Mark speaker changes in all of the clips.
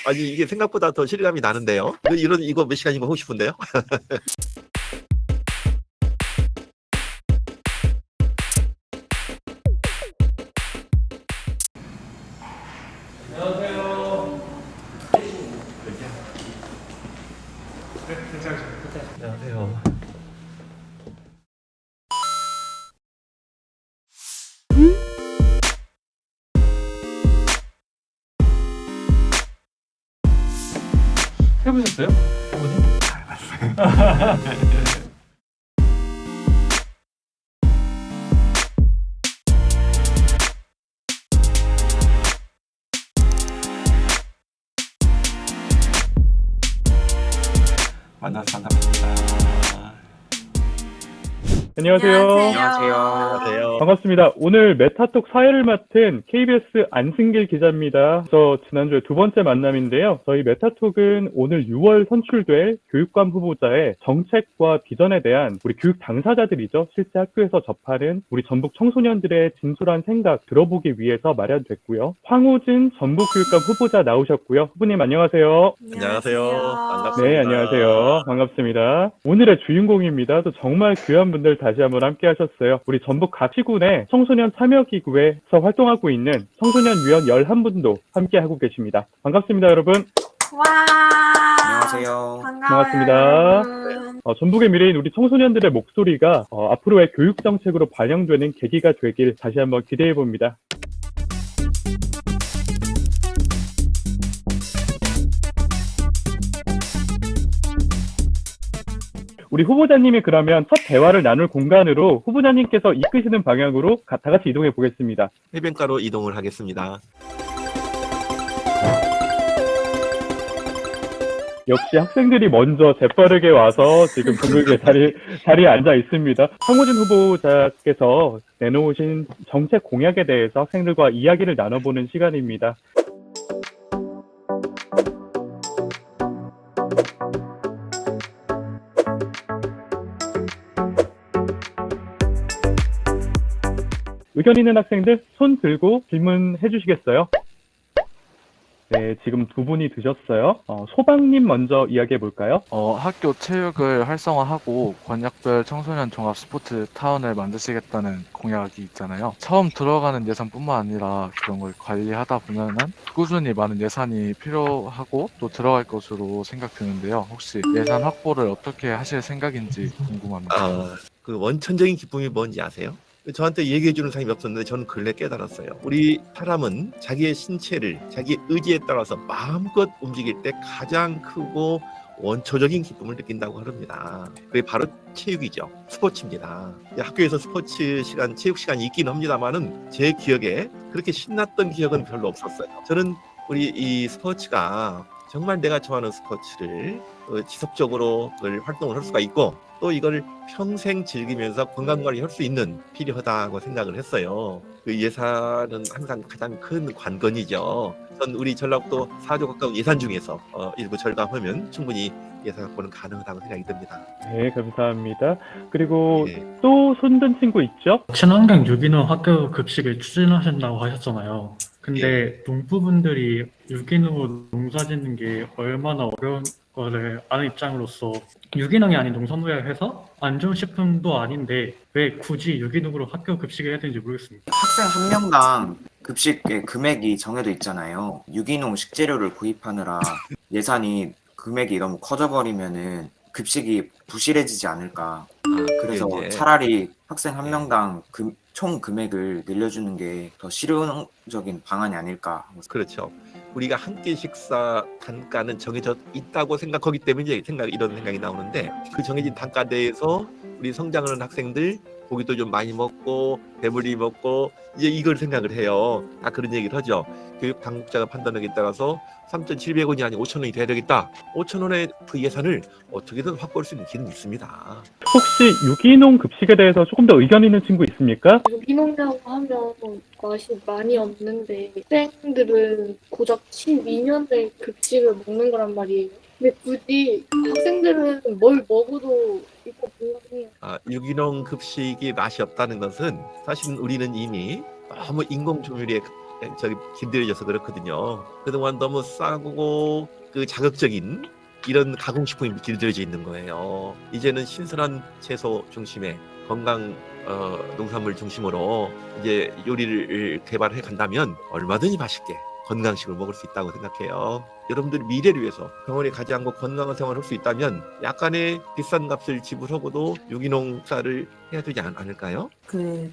Speaker 1: 아니 이게 생각보다 더 실감이 나는데요. 이거 몇 시간이면 하고 싶은데요.
Speaker 2: 안녕하세요.
Speaker 1: 안녕하세요.
Speaker 2: 해보셨어요? 부모님?
Speaker 1: 만나서 반갑습니다.
Speaker 3: 안녕하세요.
Speaker 1: 안녕하세요.
Speaker 3: 반갑습니다. 오늘 메타톡 사회를 맡은 KBS 안승길 기자입니다. 저 지난주에 두 번째 만남인데요. 저희 메타톡은 오늘 6월 선출될 교육감 후보자의 정책과 비전에 대한 우리 교육 당사자들이죠. 실제 학교에서 접하는 우리 전북 청소년들의 진솔한 생각 들어보기 위해서 마련됐고요. 황우진 전북교육감 후보자 나오셨고요. 후보님 안녕하세요.
Speaker 1: 안녕하세요. 반갑습니다.
Speaker 3: 네, 안녕하세요. 반갑습니다. 오늘의 주인공입니다. 또 정말 귀한 분들 다시 한번 함께 하셨어요. 우리 전북 각 시군의 청소년 참여기구에서 활동하고 있는 청소년 위원 11분도 함께 하고 계십니다. 반갑습니다, 여러분.
Speaker 4: 와.
Speaker 5: 안녕하세요.
Speaker 3: 반갑습니다.
Speaker 4: 여러분.
Speaker 3: 전북의 미래인 우리 청소년들의 목소리가 앞으로의 교육 정책으로 반영되는 계기가 되길 다시 한번 기대해 봅니다. 우리 후보자님이 그러면 첫 대화를 나눌 공간으로 후보자님께서 이끄시는 방향으로 다 같이 이동해 보겠습니다.
Speaker 1: 해변가로 이동을 하겠습니다.
Speaker 3: 역시 학생들이 먼저 재빠르게 와서 지금 둥글게 자리에 앉아 있습니다. 황우진 후보자께서 내놓으신 정책 공약에 대해서 학생들과 이야기를 나눠보는 시간입니다. 의견 있는 학생들 손 들고 질문해 주시겠어요? 네, 지금 두 분이 드셨어요. 소방님 먼저 이야기해 볼까요?
Speaker 2: 학교 체육을 활성화하고 권역별 청소년 종합 스포츠 타운을 만드시겠다는 공약이 있잖아요. 처음 들어가는 예산뿐만 아니라 그런 걸 관리하다 보면은 꾸준히 많은 예산이 필요하고 또 들어갈 것으로 생각되는데요. 혹시 예산 확보를 어떻게 하실 생각인지 궁금합니다.
Speaker 1: 그 원천적인 기쁨이 뭔지 아세요? 저한테 얘기해주는 사람이 없었는데 저는 근래 깨달았어요. 우리 사람은 자기의 신체를 자기 의지에 따라서 마음껏 움직일 때 가장 크고 원초적인 기쁨을 느낀다고 합니다. 그게 바로 체육이죠. 스포츠입니다. 학교에서 스포츠 시간, 체육 시간이 있긴 합니다만은 제 기억에 그렇게 신났던 기억은 별로 없었어요. 저는 우리 이 스포츠가 정말 내가 좋아하는 스포츠를 지속적으로 활동을 할 수가 있고 또 이걸 평생 즐기면서 건강관리 할 수 있는 필요하다고 생각을 했어요. 그 예산은 항상 가장 큰 관건이죠. 전 우리 전라북도 4조 가까운 예산 중에서 일부 절감하면 충분히 예산 확보는 가능하다고 생각이 듭니다.
Speaker 3: 네, 감사합니다. 그리고
Speaker 1: 예.
Speaker 3: 또 손든 친구 있죠?
Speaker 6: 친환경 유기농 학교 급식을 추진하신다고 하셨잖아요. 근데 농부분들이 유기농으로 농사 짓는 게 얼마나 어려운 거를 아는 입장으로서 유기농이 아닌 농산물을 해서 안 좋은 식품도 아닌데 왜 굳이 유기농으로 학교 급식을 해야 되는지 모르겠습니다.
Speaker 5: 학생 한 명당 급식의 금액이 정해져 있잖아요. 유기농 식재료를 구입하느라 예산이 금액이 너무 커져버리면은 급식이 부실해지지 않을까. 그래서
Speaker 1: 이제
Speaker 5: 차라리 학생 한 명당 총 금액을 늘려주는 게 더 실용적인 방안이 아닐까.
Speaker 1: 그렇죠. 우리가 한 끼 식사 단가는 정해져 있다고 생각하기 때문에 이런 생각이 나오는데 그 정해진 단가 내에서 우리 성장하는 학생들 고기도 좀 많이 먹고 배불리 먹고 이제 이걸 생각을 해요. 다 그런 얘기를 하죠. 교육 당국자가 판단하기에 따라서 3,700원이 아니고 5,000원이 돼야 되겠다. 5,000원의 그 예산을 어떻게든 확보할 수 있는 길은 있습니다.
Speaker 3: 혹시 유기농 급식에 대해서 조금 더 의견 있는 친구 있습니까?
Speaker 4: 유기농이라고 하면 맛이 많이 없는데 학생들은 고작 12년 된 급식을 먹는 거란 말이에요. 근데 굳이 학생들은 뭘 먹어도 이거 건강해요.
Speaker 1: 유기농 급식이 맛이 없다는 것은 사실은 우리는 이미 너무 인공 조미료에 저기 길들여져서 그렇거든요. 그동안 너무 싸고 그 자극적인 이런 가공식품이 길들여져 있는 거예요. 이제는 신선한 채소 중심의 건강 농산물 중심으로 이제 요리를 개발해 간다면 얼마든지 맛있게 건강식을 먹을 수 있다고 생각해요. 여러분들이 미래를 위해서 병원에 가지 않고 건강한 생활을 할 수 있다면 약간의 비싼 값을 지불하고도 유기농 쌀을 해야 되지 않을까요?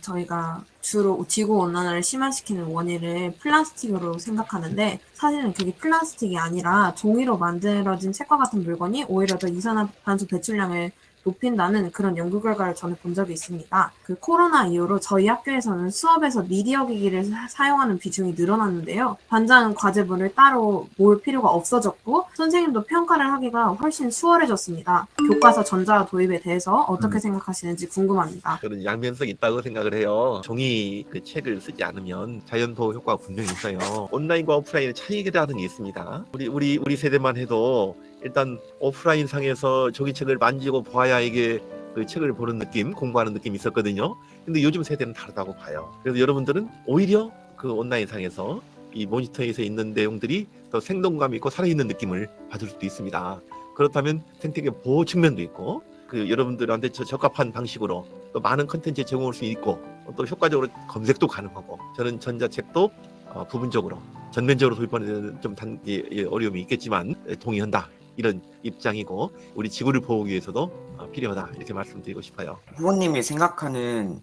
Speaker 7: 저희가 주로 지구온난화를 심화시키는 원인을 플라스틱으로 생각하는데 사실은 그게 플라스틱이 아니라 종이로 만들어진 책과 같은 물건이 오히려 더 이산화탄소 배출량을 높인다는 그런 연구 결과를 전에 본 적이 있습니다. 그 코로나 이후로 저희 학교에서는 수업에서 미디어 기기를 사용하는 비중이 늘어났는데요. 반장 과제물을 따로 모을 필요가 없어졌고 선생님도 평가를 하기가 훨씬 수월해졌습니다. 교과서 전자 도입에 대해서 어떻게 생각하시는지 궁금합니다.
Speaker 1: 그런 양면성이 있다고 생각을 해요. 종이 그 책을 쓰지 않으면 자연보호 효과가 분명히 있어요. 온라인과 오프라인의 차이라는 게 있습니다. 우리 세대만 해도 일단 오프라인 상에서 종이책을 만지고 봐야 이게 그 책을 보는 느낌, 공부하는 느낌이 있었거든요. 근데 요즘 세대는 다르다고 봐요. 그래서 여러분들은 오히려 그 온라인 상에서 이 모니터에서 있는 내용들이 더 생동감 있고 살아있는 느낌을 받을 수도 있습니다. 그렇다면 생태계 보호 측면도 있고 그 여러분들한테 적합한 방식으로 또 많은 컨텐츠 제공할 수 있고 또 효과적으로 검색도 가능하고 저는 전자책도 부분적으로 전면적으로 도입하는 데는 좀 어려움이 있겠지만 동의한다. 이런 입장이고 우리 지구를 보호하기 위해서도 필요하다 이렇게 말씀드리고 싶어요.
Speaker 5: 후보님이 생각하시는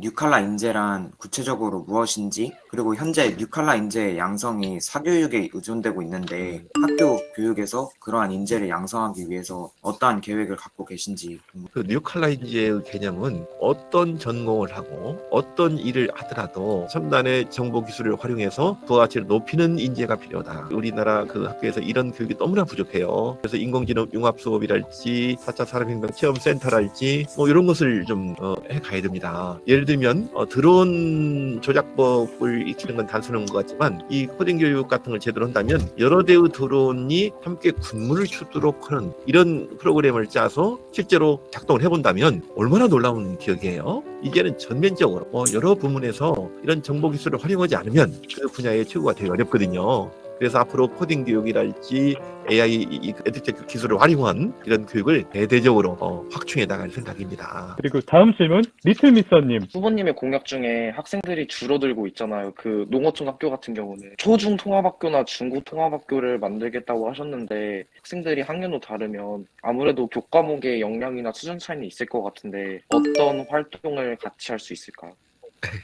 Speaker 5: 뉴칼라 인재란 구체적으로 무엇인지, 그리고 현재 뉴칼라 인재의 양성이 사교육에 의존되고 있는데 학교 교육에서 그러한 인재를 양성하기 위해서 어떠한 계획을 갖고 계신지
Speaker 1: 그 뉴칼라 인재의 개념은 어떤 전공을 하고 어떤 일을 하더라도 첨단의 정보 기술을 활용해서 부가가치를 높이는 인재가 필요하다. 우리나라 그 학교에서 이런 교육이 너무나 부족해요. 그래서 인공지능 융합 수업이랄지 4차 산업혁명 체험센터랄지 뭐 이런 것을 좀 해가야 됩니다. 예를 들면 드론 조작법을 익히는 건 단순한 것 같지만 이 코딩 교육 같은 걸 제대로 한다면 여러 대의 드론이 함께 군무를 추도록 하는 이런 프로그램을 짜서 실제로 작동을 해본다면 얼마나 놀라운 기억이에요. 이제는 전면적으로 여러 부문에서 이런 정보 기술을 활용하지 않으면 그 분야의 최고가 되기 어렵거든요. 그래서 앞으로 코딩 교육이랄지 AI 에듀텍 기술을 활용한 이런 교육을 대대적으로 확충해 나갈 생각입니다.
Speaker 3: 그리고 다음 질문 리틀미서님.
Speaker 8: 후보님의 공약 중에 학생들이 줄어들고 있잖아요. 그 농어촌학교 같은 경우는 초중 통합학교나 중고 통합학교를 만들겠다고 하셨는데 학생들이 학년도 다르면 아무래도 교과목의 역량이나 수준 차이는 있을 것 같은데 어떤 활동을 같이 할 수 있을까요?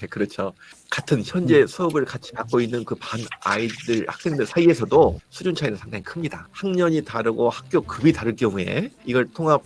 Speaker 1: 그렇죠. 같은 현재 수업을 같이 받고 있는 그 반 학생들 사이에서도 수준 차이는 상당히 큽니다. 학년이 다르고 학교 급이 다를 경우에 이걸 통합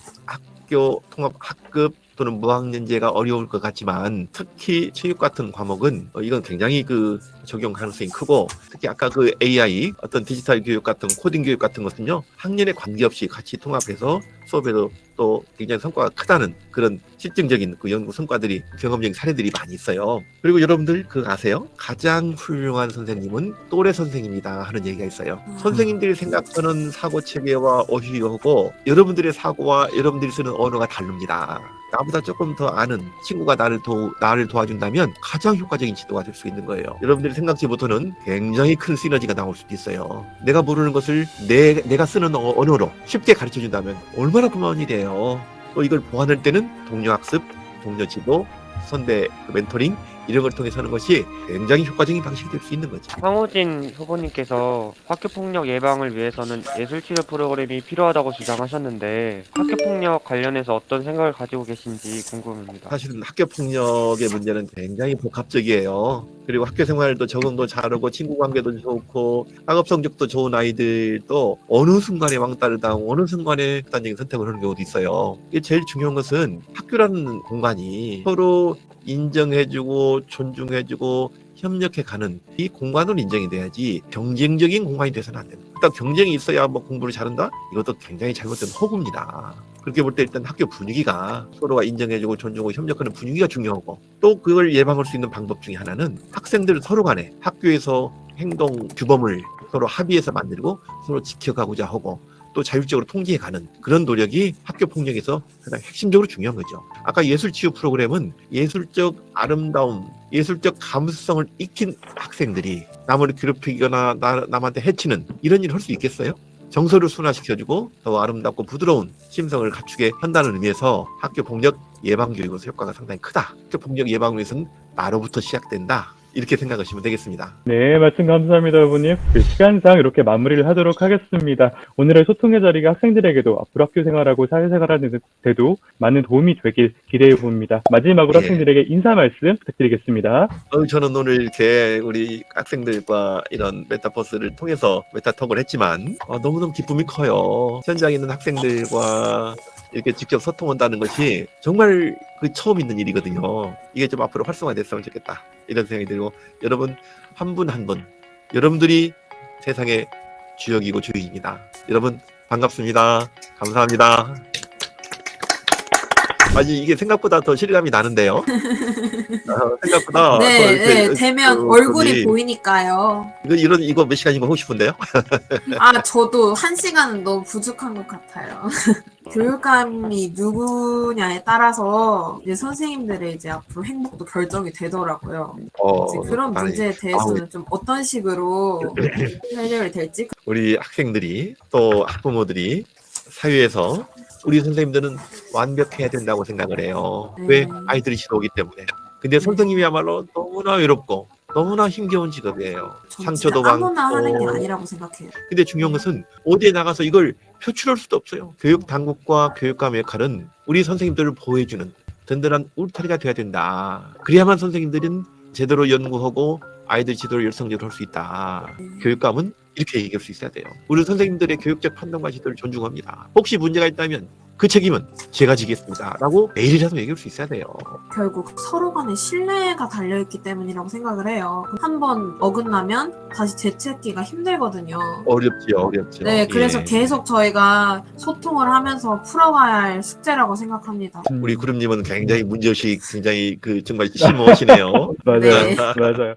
Speaker 1: 학급 또는 무학년제가 어려울 것 같지만 특히 체육 같은 과목은 이건 굉장히 그 적용 가능성이 크고 특히 아까 그 AI 어떤 디지털 교육 같은 코딩 교육 같은 것은요 학년에 관계없이 같이 통합해서 수업에도 또 굉장히 성과가 크다는 그런 실증적인 그 연구 성과들이 경험적인 사례들이 많이 있어요. 그리고 여러분들 그거 아세요? 가장 훌륭한 선생님은 또래 선생님이다 하는 얘기가 있어요. 선생님들이 생각하는 사고 체계와 어휘하고 여러분들의 사고와 여러분들이 쓰는 언어가 다릅니다. 나보다 조금 더 아는 친구가 나를 도와준다면 가장 효과적인 지도가 될 수 있는 거예요. 여러분들이 생각지 못하는 굉장히 큰 시너지가 나올 수도 있어요. 내가 모르는 것을 내가 쓰는 언어로 쉽게 가르쳐준다면 얼마나 고마운 일이에요. 또 이걸 보완할 때는 동료 학습, 동료 지도, 선배 멘토링 이런 걸 통해서 하는 것이 굉장히 효과적인 방식이 될 수 있는 거죠.
Speaker 9: 황호진 후보님께서 학교폭력 예방을 위해서는 예술치료 프로그램이 필요하다고 주장하셨는데 학교폭력 관련해서 어떤 생각을 가지고 계신지 궁금합니다.
Speaker 1: 사실은 학교폭력의 문제는 굉장히 복합적이에요. 그리고 학교 생활도 적응도 잘하고 친구 관계도 좋고 학업 성적도 좋은 아이들도 어느 순간에 왕따를 당하고 어느 순간에 극단적인 선택을 하는 경우도 있어요. 이게 제일 중요한 것은 학교라는 공간이 서로 인정해주고 존중해주고 협력해가는 이 공간으로 인정이 돼야지 경쟁적인 공간이 돼서는 안 됩니다. 일단 경쟁이 있어야 뭐 공부를 잘한다? 이것도 굉장히 잘못된 허구입니다. 그렇게 볼 때 일단 학교 분위기가 서로가 인정해주고 존중하고 협력하는 분위기가 중요하고 또 그걸 예방할 수 있는 방법 중에 하나는 학생들 서로 간에 학교에서 행동 규범을 서로 합의해서 만들고 서로 지켜가고자 하고 또 자율적으로 통제해가는 그런 노력이 학교 폭력에서 가장 핵심적으로 중요한 거죠. 아까 예술치유 프로그램은 예술적 아름다움, 예술적 감수성을 익힌 학생들이 남을 괴롭히거나 남한테 해치는 이런 일을 할 수 있겠어요? 정서를 순화시켜주고 더 아름답고 부드러운 심성을 갖추게 한다는 의미에서 학교 폭력 예방 교육으로서 효과가 상당히 크다. 학교 폭력 예방을 위해서는 나로부터 시작된다. 이렇게 생각하시면 되겠습니다.
Speaker 3: 네, 말씀 감사합니다, 부모님. 시간상 이렇게 마무리를 하도록 하겠습니다. 오늘의 소통의 자리가 학생들에게도 앞으로 학교 생활하고 사회생활하는 데도 많은 도움이 되길 기대해 봅니다. 마지막으로
Speaker 1: 예.
Speaker 3: 학생들에게 인사 말씀 부탁드리겠습니다.
Speaker 1: 저는 오늘 이렇게 우리 학생들과 이런 메타버스를 통해서 메타톡을 했지만 너무너무 기쁨이 커요. 현장에 있는 학생들과 이렇게 직접 소통한다는 것이 정말 그 처음 있는 일이거든요. 이게 좀 앞으로 활성화됐으면 좋겠다. 이런 생각이 들고 여러분 한 분 한 분 여러분들이 세상의 주역이고 주인입니다. 여러분 반갑습니다. 감사합니다. 아니 이게 생각보다 더 실감이 나는데요. 생각보다 더
Speaker 7: 네,
Speaker 1: 이렇게
Speaker 7: 네, 되면 얼굴이 보이니까요.
Speaker 1: 이거 몇 시간이고 하고 싶은데요.
Speaker 7: 아, 저도 1시간은 너무 부족한 것 같아요. 교육감이 누구냐에 따라서 이제 선생님들의 이제 앞으로 행복도 결정이 되더라고요. 이제 그런 문제에 대해서는 좀 어떤 식으로 해결이 될지.
Speaker 1: 우리 학생들이 또 학부모들이 사회에서 우리 선생님들은 완벽해야 된다고 생각을 해요.
Speaker 7: 네.
Speaker 1: 왜? 아이들이 지도오기 때문에. 근데 선생님이야말로 너무나 외롭고 너무나 힘겨운 직업이에요.
Speaker 7: 저는
Speaker 1: 상처도
Speaker 7: 진짜 아무나
Speaker 1: 많고.
Speaker 7: 하는 게 아니라고 생각해요.
Speaker 1: 근데 중요한 것은 어디에 나가서 이걸 표출할 수도 없어요. 교육 당국과 교육감의 역할은 우리 선생님들을 보호해주는 든든한 울타리가 돼야 된다. 그래야만 선생님들은 제대로 연구하고 아이들 지도를 열성적으로 할 수 있다. 교육감은 이렇게 얘기할 수 있어야 돼요. 우리 선생님들의 교육적 판단과 지도를 존중합니다. 혹시 문제가 있다면 그 책임은 제가 지겠습니다. 라고 매일이라도 얘기할 수 있어야 돼요.
Speaker 7: 결국 서로 간의 신뢰가 달려있기 때문이라고 생각을 해요. 한번 어긋나면 다시 되찾기가 힘들거든요.
Speaker 1: 어렵죠.
Speaker 7: 네, 그래서
Speaker 1: 예.
Speaker 7: 계속 저희가 소통을 하면서 풀어가야 할 숙제라고 생각합니다.
Speaker 1: 우리 구름님은 굉장히 문제의식 굉장히 정말 심오하시네요.
Speaker 3: 맞아요.
Speaker 7: 네.
Speaker 3: 맞아요.